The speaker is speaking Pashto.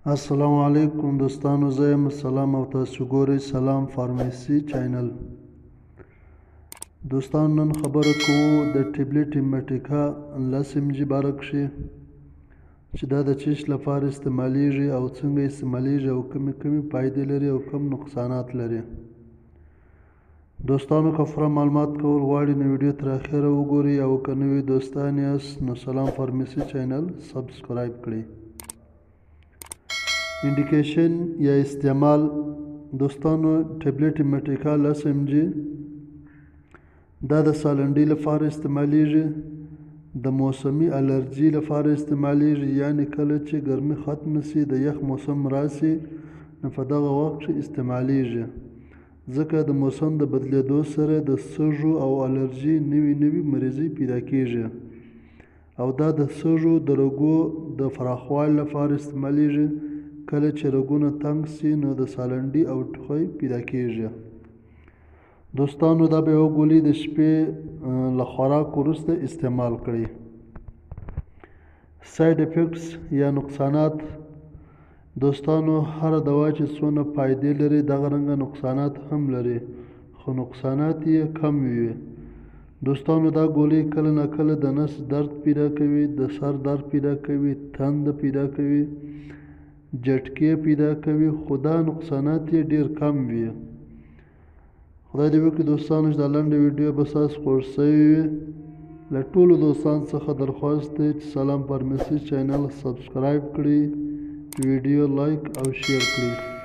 السلام علیکم دوستانو، زه یم سلام او تاسو ګورئ سلام فارمیسي چینل. دوستانو نن خبره کوو د ټیبلیټ ایمټیکا 10 mg باره کښې چې دا د چیش لپاره استعمالیږي او څنګه استعمالیږي او کومې فایدې لري او کوم نقصانات لري. دوستانو که پوره معلومات کول غواړئ نو ویډیو تر اخره وګورئ او که نوي دوستان یاست نو سلام فارمیسي چینل سبسکرایب کړئ. انډیکیشن یا استعمال دوستانو ټیبلیټ ایمټیکا 10 mg دا د سالنډۍ لپاره استعمالیږي، د موسمي الرجي لپاره استعمالیږي، یعنې کله چې ګرمي ختمه سي د یخ موسم راسي نو په دغه وخت کښې استعمالیږي، ځکه د موسم د بدلېدو سره د سږو او الرجي نوي مریضۍ پیدا کېږي او دا د سږو د رګو د پراخوالي لپاره استعمالیږي. کله چې رګونه تنګ سي نو د سالنډۍ او ټوخی پیدا کېږي. دوستانو دا به یوه ګولۍ د شپې له خوراک وروسته استعمال کړئ. ساید افیکټس یا نقصانات دوستانو هره دوا چې څونه فایدې لري دغه رنګه نقصانات هم لري، خو نقصانات یې کم وي. دوستانو دا ګولۍ کله ناکله د نس درد پیدا کوي، د سر درد پیدا کوي، تنده پیدا کوي، جټکې پیدا کوي، خو دا نقصانات یې ډېر کم وي. خدای دې وکړي دوستانو چې دا لنډه ویډیو به ستاسو خوښ شوې وي. له ټولو دوستانو څخه درخواست دی چې سلام فارمیسي چینل سبسکرایب کړئ، ویډیو لایک او شیر کړئ.